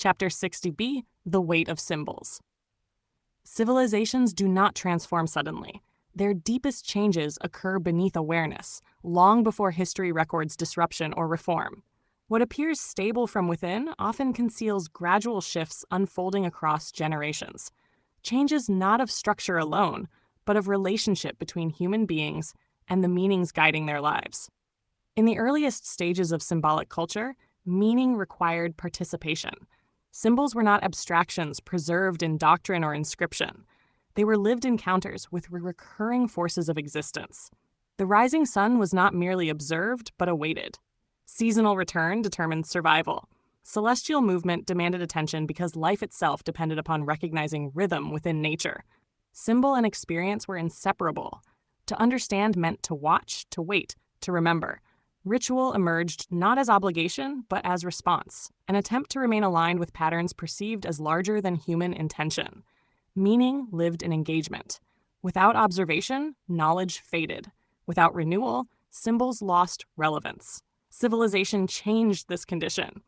Chapter 60b, The Weight of Symbols. Civilizations do not transform suddenly. Their deepest changes occur beneath awareness, long before history records disruption or reform. What appears stable from within often conceals gradual shifts unfolding across generations. Changes not of structure alone, but of relationship between human beings and the meanings guiding their lives. In the earliest stages of symbolic culture, meaning required participation. Symbols were not abstractions preserved in doctrine or inscription. They were lived encounters with recurring forces of existence. The rising sun was not merely observed, but awaited. Seasonal return determined survival. Celestial movement demanded attention because life itself depended upon recognizing rhythm within nature. Symbol and experience were inseparable. To understand meant to watch, to wait, to remember. Ritual emerged not as obligation, but as response, an attempt to remain aligned with patterns perceived as larger than human intention. Meaning lived in engagement. Without observation, knowledge faded. Without renewal, symbols lost relevance. Civilization changed this condition.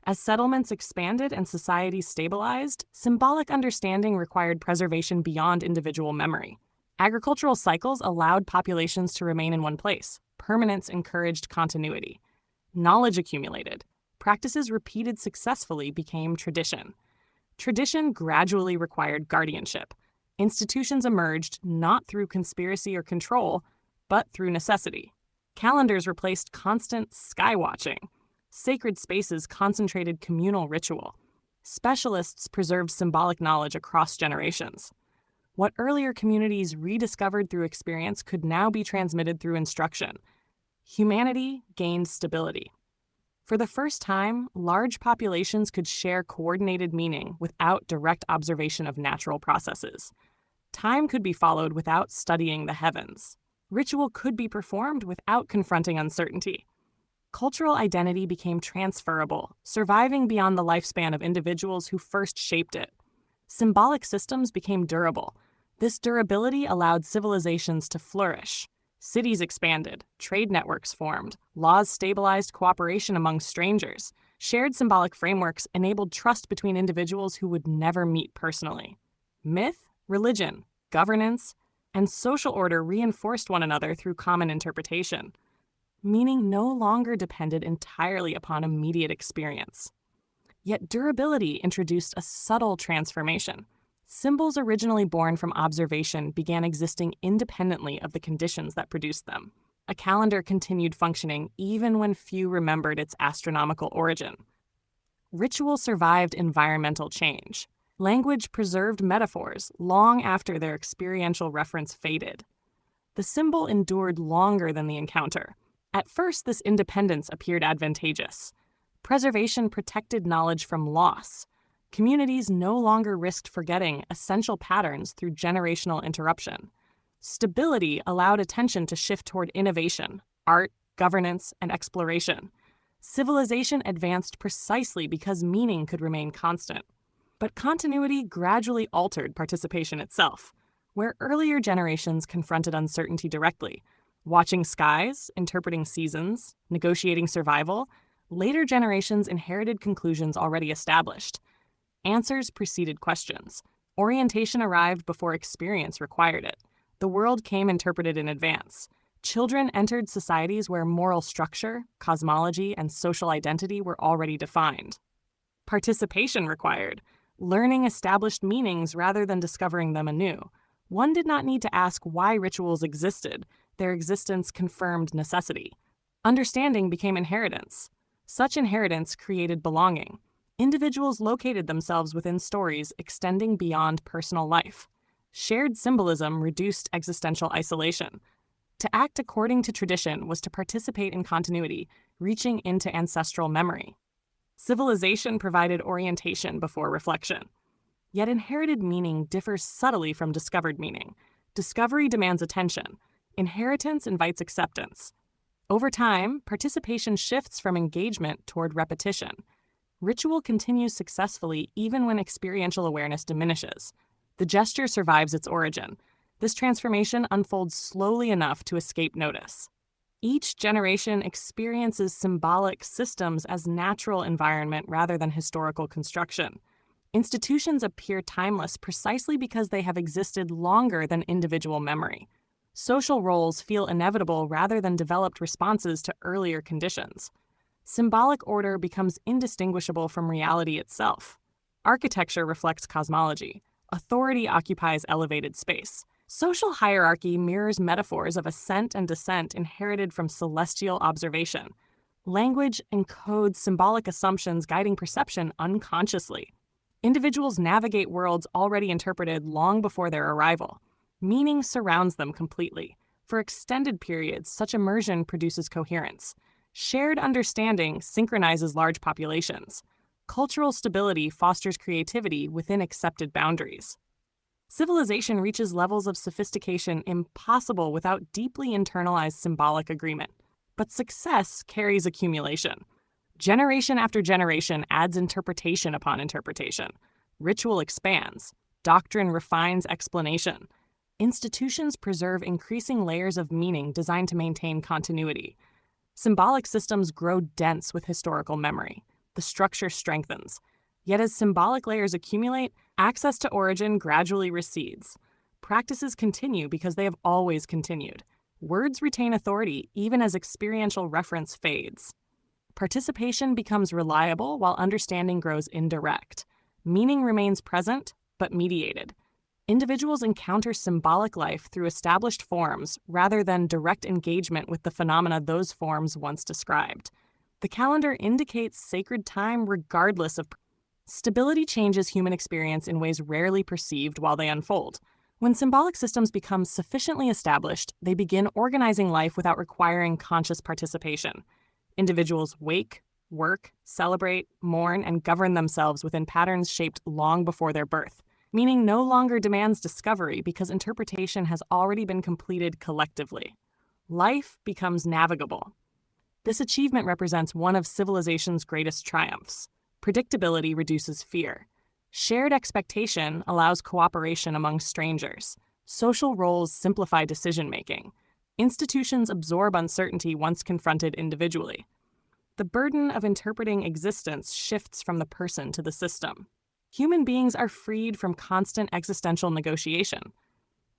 As settlements expanded and societies stabilized, symbolic understanding required preservation beyond individual memory. Agricultural cycles allowed populations to remain in one place. Permanence encouraged continuity. Knowledge accumulated. Practices repeated successfully became tradition. Tradition gradually required guardianship. Institutions emerged not through conspiracy or control, but through necessity. Calendars replaced constant sky-watching. Sacred spaces concentrated communal ritual. Specialists preserved symbolic knowledge across generations. What earlier communities rediscovered through experience could now be transmitted through instruction. Humanity gained stability. For the first time, large populations could share coordinated meaning without direct observation of natural processes. Time could be followed without studying the heavens. Ritual could be performed without confronting uncertainty. Cultural identity became transferable, surviving beyond the lifespan of individuals who first shaped it. Symbolic systems became durable. This durability allowed civilizations to flourish. Cities expanded, trade networks formed, laws stabilized cooperation among strangers. Shared symbolic frameworks enabled trust between individuals who would never meet personally. Myth, religion, governance, and social order reinforced one another through common interpretation. Meaning no longer depended entirely upon immediate experience. Yet durability introduced a subtle transformation. Symbols originally born from observation began existing independently of the conditions that produced them. A calendar continued functioning even when few remembered its astronomical origin. Ritual survived environmental change. Language preserved metaphors long after their experiential reference faded. The symbol endured longer than the encounter. At first, this independence appeared advantageous. Preservation protected knowledge from loss. Communities no longer risked forgetting essential patterns through generational interruption. Stability allowed attention to shift toward innovation, art, governance, and exploration. Civilization advanced precisely because meaning could remain constant. But continuity gradually altered participation itself. Where earlier generations confronted uncertainty directly, watching skies, interpreting seasons, negotiating survival, later generations inherited conclusions already established. Answers preceded questions. Orientation arrived before experience required it. The world came interpreted in advance. Children entered societies where moral structure, cosmology, and social identity were already defined. Participation required. Learning established meanings rather than discovering them anew. One did not need to ask why rituals existed. Their existence confirmed necessity. Understanding became inheritance. Such inheritance created belonging. Individuals located themselves within stories extending beyond personal life. Shared symbolism reduced existential isolation. To act according to tradition was to participate in continuity, reaching into ancestral memory. Civilization provided orientation before reflection. Yet inherited meaning differs subtly from discovered meaning. Discovery demands attention. Inheritance invites acceptance. Over time, participation shifts from engagement toward repetition. Ritual continues successfully even when experiential awareness diminishes. The gesture survives its origin. This transformation unfolds slowly enough to escape notice. Each generation experiences symbolic systems as natural environment rather than historical construction. Institutions appear timeless precisely because they have existed longer than individual memory. Social roles feel inevitable rather than developed responses to earlier conditions. Symbolic order becomes indistinguishable from reality itself. Architecture reflects cosmology. Authority occupies elevated space. Social hierarchy mirrors metaphors of ascent and descent inherited from celestial observation. Language encodes symbolic assumptions guiding perception unconsciously. Individuals navigate worlds already interpreted long before their arrival. Meaning surrounds them completely. For extended periods, such immersion produces coherence. Shared understanding synchronizes large populations. Cultural stability fosters creativity within accepted boundaries. Civilization reaches levels of sophistication impossible without deeply internalized symbolic agreement. But success carries accumulation. Generation after generation adds interpretation upon interpretation. Ritual expands. Doctrine refines explanation. Institutions preserve increasing layers of meaning designed to maintain continuity. Symbolic systems grow dense with historical memory. The structure strengthens. Yet as symbolic layers accumulate, access to origin gradually recedes. Practices continue because they have always continued. Words retain authority even as experiential reference fades. Participation becomes reliable while understanding grows indirect. Meaning remains present, but mediated. Individuals encounter symbolic life through established forms rather than direct engagement with the phenomena those forms once described. The calendar indicates sacred time regardless of stability changes human experience in ways rarely perceived while they unfold. When symbolic systems become sufficiently established, they begin organizing life without requiring conscious participation. Individuals wake, work, celebrate, mourn, and govern themselves within patterns shaped long before their birth. Meaning no longer demands discovery because interpretation has already been completed collectively. Life becomes navigable. This achievement represents one of civilization's greatest triumphs. Predictability reduces fear. Shared expectation allows cooperation among strangers. Social roles simplify decision-making. Institutions absorb uncertainty once confronted individually. The burden of interpreting existence shifts from the person to the system. Human beings are freed from constant existential negotiation.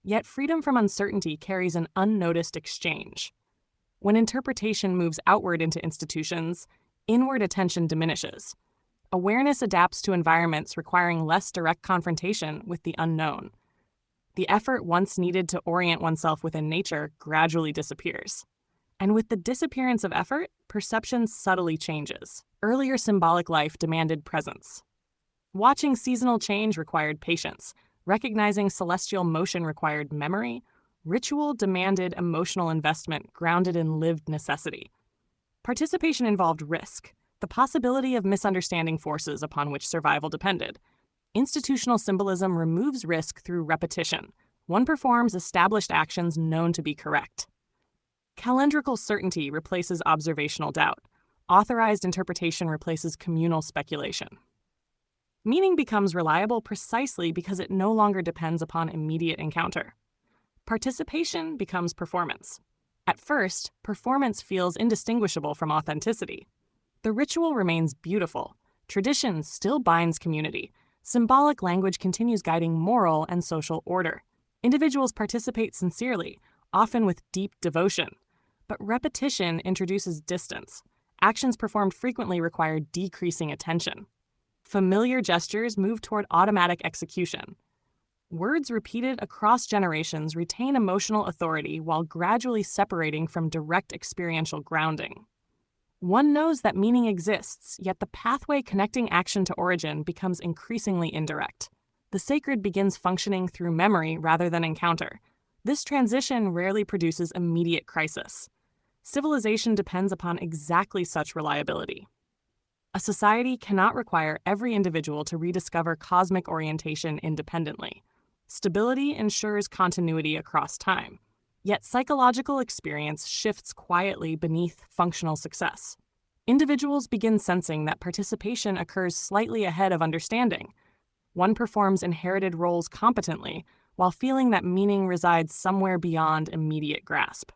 Yet freedom from uncertainty carries an unnoticed exchange. When interpretation moves outward into institutions, inward attention diminishes. Awareness adapts to environments requiring less direct confrontation with the unknown. The effort once needed to orient oneself within nature gradually disappears. And with the disappearance of effort, perception subtly changes. Earlier symbolic life demanded presence. Watching seasonal change required patience. Recognizing celestial motion required memory. Ritual demanded emotional investment grounded in lived necessity. Participation involved risk, the possibility of misunderstanding forces upon which survival depended. Institutional symbolism removes risk through repetition. One performs established actions known to be correct. Calendrical certainty replaces observational doubt. Authorized interpretation replaces communal speculation. Meaning becomes reliable precisely because it no longer depends upon immediate encounter. Participation becomes performance. At first, performance feels indistinguishable from authenticity. The ritual remains beautiful. Tradition still binds community. Symbolic language continues guiding moral and social order. Individuals participate sincerely, often with deep devotion. But repetition introduces distance. Actions performed frequently require decreasing attention. Familiar gestures move toward automatic execution. Words repeated across generations retain emotional authority while gradually separating from direct experiential grounding. One knows that meaning exists, yet the pathway connecting action to origin becomes increasingly indirect. The sacred begins functioning through memory rather than encounter. This transition rarely produces immediate crisis. Civilization depends upon exactly such reliability. A society cannot require every individual to rediscover cosmic orientation independently. Stability ensures continuity across time. Yet psychological experience shifts quietly beneath functional success. Individuals begin sensing that participation occurs slightly ahead of understanding. One performs inherited roles competently, while feeling that meaning resides somewhere beyond immediate grasp.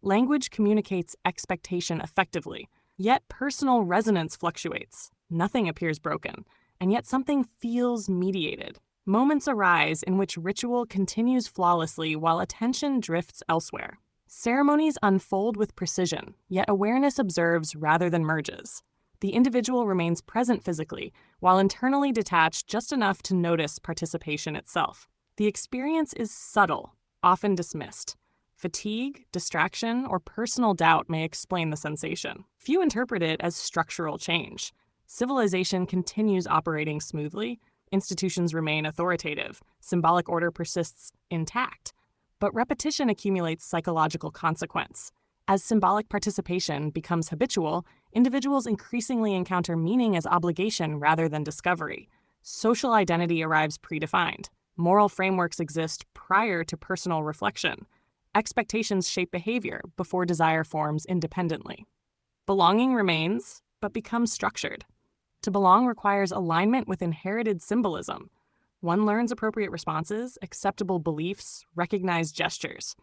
Language communicates expectation effectively, yet personal resonance fluctuates. Nothing appears broken, and yet something feels mediated. Moments arise in which ritual continues flawlessly while attention drifts elsewhere. Ceremonies unfold with precision, yet awareness observes rather than merges. The individual remains present physically, while internally detached just enough to notice participation itself. The experience is subtle, often dismissed. Fatigue, distraction, or personal doubt may explain the sensation. Few interpret it as structural change. Civilization continues operating smoothly, institutions remain authoritative, symbolic order persists intact, but repetition accumulates psychological consequence. As symbolic participation becomes habitual, individuals increasingly encounter meaning as obligation rather than discovery. Social identity arrives predefined. Moral frameworks exist prior to personal reflection. Expectations shape behavior before desire forms independently. Belonging remains, but becomes structured. To belong requires alignment with inherited symbolism. One learns appropriate responses, acceptable beliefs, recognized gestures.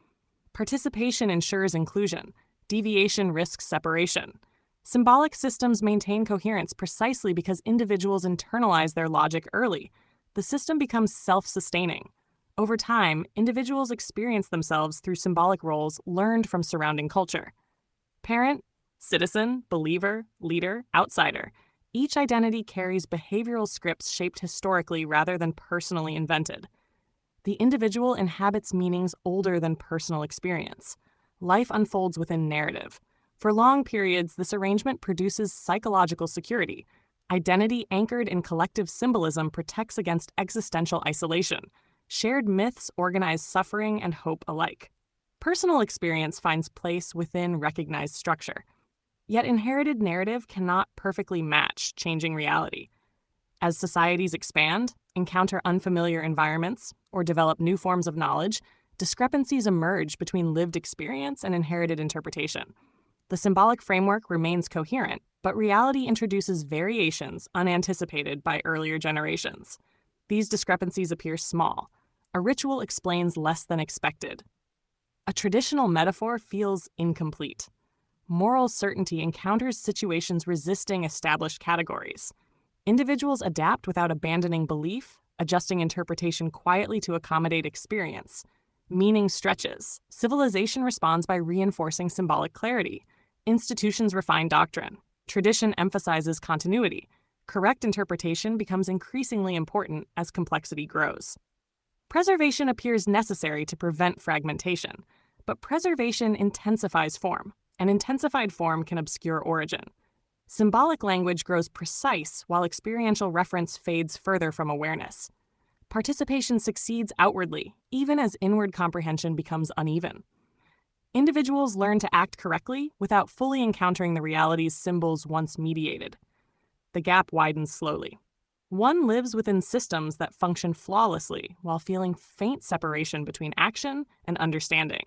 Participation ensures inclusion. Deviation risks separation. Symbolic systems maintain coherence precisely because individuals internalize their logic early. The system becomes self-sustaining. Over time, individuals experience themselves through symbolic roles learned from surrounding culture. Parent, citizen, believer, leader, outsider. Each identity carries behavioral scripts shaped historically rather than personally invented. The individual inhabits meanings older than personal experience. Life unfolds within narrative. For long periods, this arrangement produces psychological security. Identity anchored in collective symbolism protects against existential isolation. Shared myths organize suffering and hope alike. Personal experience finds place within recognized structure. Yet inherited narrative cannot perfectly match changing reality. As societies expand, encounter unfamiliar environments, or develop new forms of knowledge, discrepancies emerge between lived experience and inherited interpretation. The symbolic framework remains coherent, but reality introduces variations unanticipated by earlier generations. These discrepancies appear small. A ritual explains less than expected. A traditional metaphor feels incomplete. Moral certainty encounters situations resisting established categories. Individuals adapt without abandoning belief, adjusting interpretation quietly to accommodate experience. Meaning stretches. Civilization responds by reinforcing symbolic clarity. Institutions refine doctrine. Tradition emphasizes continuity. Correct interpretation becomes increasingly important as complexity grows. Preservation appears necessary to prevent fragmentation, but preservation intensifies form. An intensified form can obscure origin. Symbolic language grows precise while experiential reference fades further from awareness. Participation succeeds outwardly, even as inward comprehension becomes uneven. Individuals learn to act correctly without fully encountering the realities symbols once mediated. The gap widens slowly. One lives within systems that function flawlessly while feeling faint separation between action and understanding.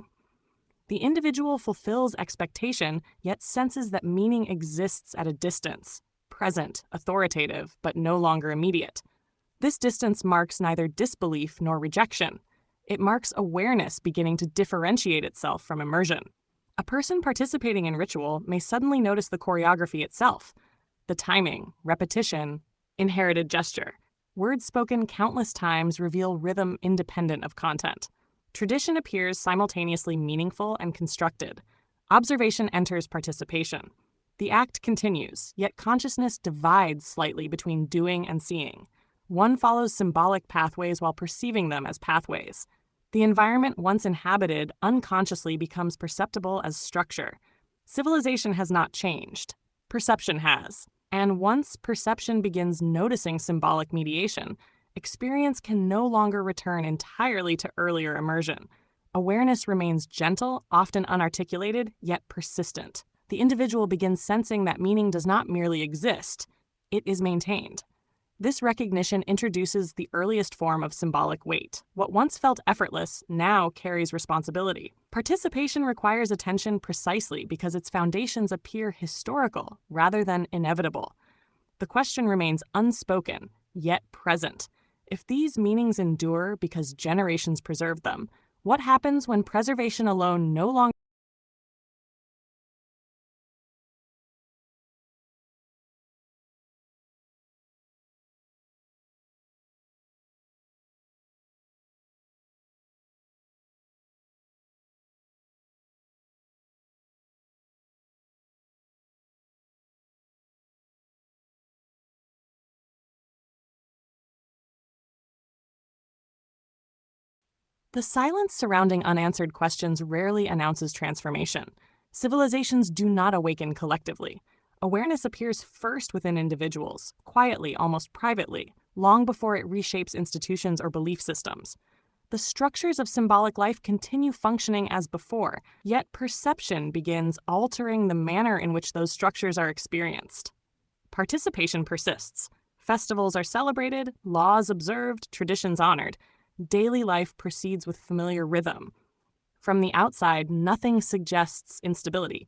The individual fulfills expectation, yet senses that meaning exists at a distance, present, authoritative, but no longer immediate. This distance marks neither disbelief nor rejection. It marks awareness beginning to differentiate itself from immersion. A person participating in ritual may suddenly notice the choreography itself, the timing, repetition, inherited gesture. Words spoken countless times reveal rhythm independent of content. Tradition appears simultaneously meaningful and constructed. Observation enters participation. The act continues, yet consciousness divides slightly between doing and seeing. One follows symbolic pathways while perceiving them as pathways. The environment once inhabited unconsciously becomes perceptible as structure. Civilization has not changed. Perception has. And once perception begins noticing symbolic mediation, experience can no longer return entirely to earlier immersion. Awareness remains gentle, often unarticulated, yet persistent. The individual begins sensing that meaning does not merely exist, it is maintained. This recognition introduces the earliest form of symbolic weight. What once felt effortless now carries responsibility. Participation requires attention precisely because its foundations appear historical rather than inevitable. The question remains unspoken, yet present. If these meanings endure because generations preserved them, what happens when preservation alone no longer The silence surrounding unanswered questions rarely announces transformation. Civilizations do not awaken collectively. Awareness appears first within individuals, quietly, almost privately, long before it reshapes institutions or belief systems. The structures of symbolic life continue functioning as before, yet perception begins altering the manner in which those structures are experienced. Participation persists. Festivals are celebrated, laws observed, traditions honored. Daily life proceeds with familiar rhythm. From the outside, nothing suggests instability.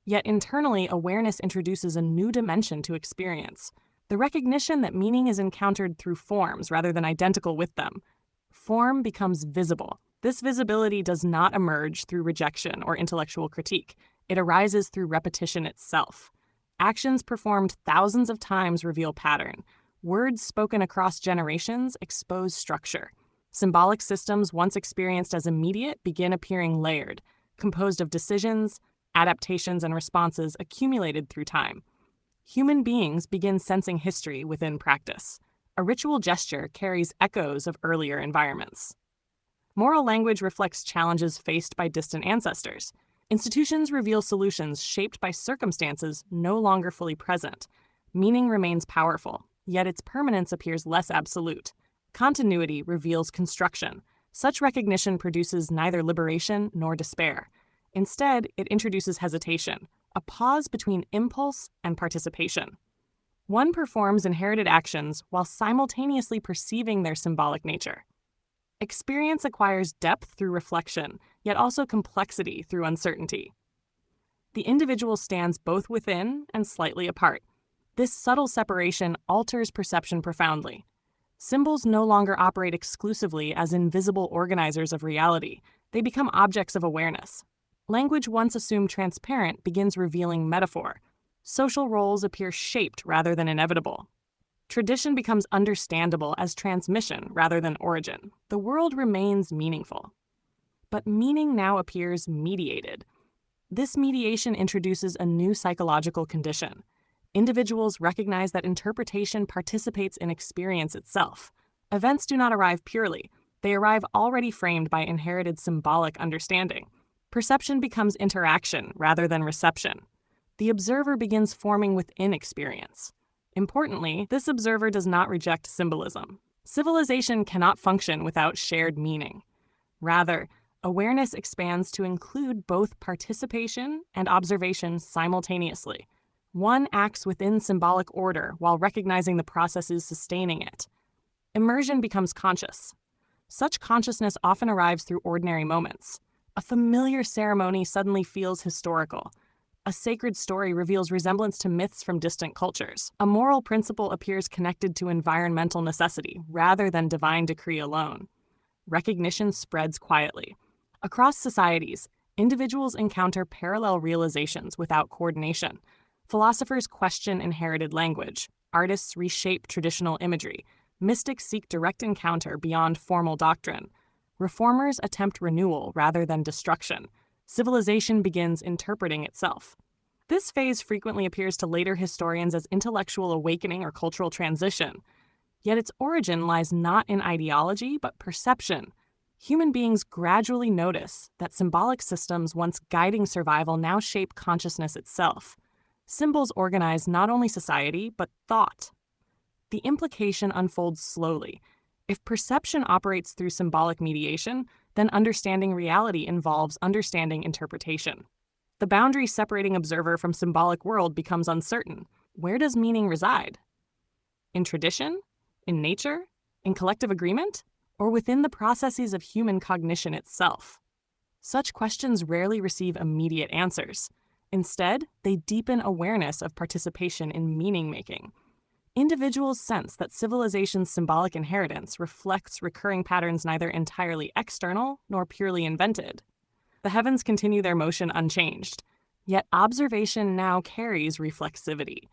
Yet internally, awareness introduces a new dimension to experience. The recognition that meaning is encountered through forms rather than identical with them. Form becomes visible. This visibility does not emerge through rejection or intellectual critique. It arises through repetition itself. Actions performed thousands of times reveal pattern. Words spoken across generations expose structure. Symbolic systems once experienced as immediate begin appearing layered, composed of decisions, adaptations, and responses accumulated through time. Human beings begin sensing history within practice. A ritual gesture carries echoes of earlier environments. Moral language reflects challenges faced by distant ancestors. Institutions reveal solutions shaped by circumstances no longer fully present. Meaning remains powerful, yet its permanence appears less absolute. Continuity reveals construction. Such recognition produces neither liberation nor despair. Instead, it introduces hesitation, a pause between impulse and participation. One performs inherited actions while simultaneously perceiving their symbolic nature. Experience acquires depth through reflection, yet also complexity through uncertainty. The individual stands both within and slightly apart. This subtle separation alters perception profoundly. Symbols no longer operate exclusively as invisible organizers of reality. They become objects of awareness. Language once assumed transparent begins revealing metaphor. Social roles appear shaped rather than inevitable. Tradition becomes understandable as transmission rather than origin. The world remains meaningful. But meaning now appears mediated. This mediation introduces a new psychological condition. Individuals recognize that interpretation participates in experience itself. Events do not arrive purely. They arrive already framed by inherited symbolic understanding. Perception becomes interaction rather than reception. The observer begins forming within experience. Importantly, this observer does not reject symbolism. Civilization cannot function without shared meaning. Rather, awareness expands to include both participation and observation simultaneously. One acts within symbolic order while recognizing the processes sustaining it. Immersion becomes conscious. Such consciousness often arrives through ordinary moments. A familiar ceremony suddenly feels historical. A sacred story reveals resemblance to myths from distant cultures. A moral principle appears connected to environmental necessity rather than divine decree alone. Recognition spreads quietly. Across societies, individuals encounter parallel realizations without coordination. Philosophers question inherited language. Artists reshape traditional imagery. Mystics seek direct encounter beyond formal doctrine. Reformers attempt renewal rather than destruction. Civilization begins interpreting itself. This phase frequently appears to later historians as intellectual awakening or cultural transition. Yet its origin lies not in ideology, but perception. Human beings gradually notice that symbolic systems once guiding survival now shape consciousness itself. Symbols organize not only society, but thought. The implication unfolds slowly. If perception operates through symbolic mediation, then understanding reality involves understanding interpretation. The boundary separating observer from symbolic world becomes uncertain. Where does meaning reside? In tradition? In nature? In collective agreement? Or within the processes of human cognition itself? Such questions rarely receive immediate answers. Instead, they deepen awareness of participation in meaning-making. Individuals sense that civilization's symbolic inheritance reflects recurring patterns neither entirely external nor purely invented. The heavens continue their motion unchanged, yet observation now carries reflexivity.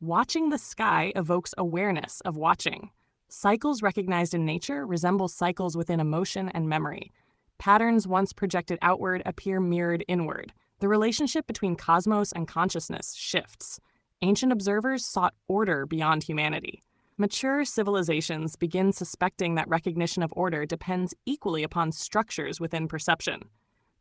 Watching the sky evokes awareness of watching. Cycles recognized in nature resemble cycles within emotion and memory. Patterns once projected outward appear mirrored inward. The relationship between cosmos and consciousness shifts. Ancient observers sought order beyond humanity. Mature civilizations begin suspecting that recognition of order depends equally upon structures within perception.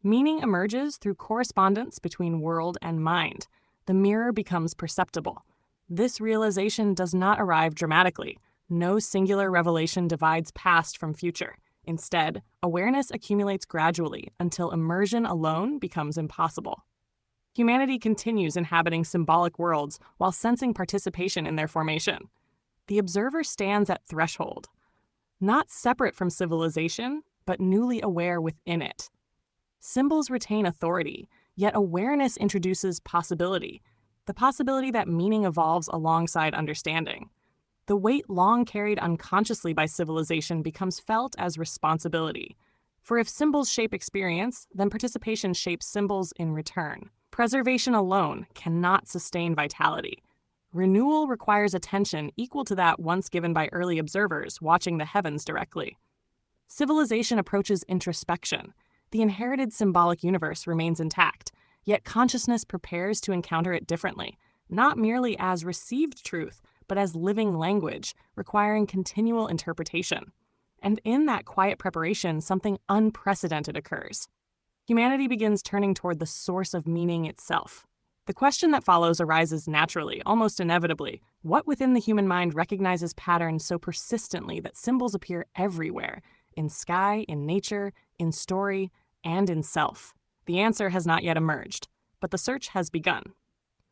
Meaning emerges through correspondence between world and mind. The mirror becomes perceptible. This realization does not arrive dramatically. No singular revelation divides past from future. Instead, awareness accumulates gradually until immersion alone becomes impossible. Humanity continues inhabiting symbolic worlds while sensing participation in their formation. The observer stands at threshold, not separate from civilization, but newly aware within it. Symbols retain authority, yet awareness introduces possibility, the possibility that meaning evolves alongside understanding. The weight long carried unconsciously by civilization becomes felt as responsibility. For if symbols shape experience, then participation shapes symbols in return. Preservation alone cannot sustain vitality. Renewal requires attention equal to that once given by early observers watching the heavens directly. Civilization approaches introspection. The inherited symbolic universe remains intact, yet consciousness prepares to encounter it differently, not merely as received truth, but as living language, requiring continual interpretation. And in that quiet preparation, something unprecedented occurs. Humanity begins turning toward the source of meaning itself. The question that follows arises naturally, almost inevitably. What within the human mind recognizes patterns so persistently that symbols appear everywhere, in sky, in nature, in story, and in self? The answer has not yet emerged, but the search has begun.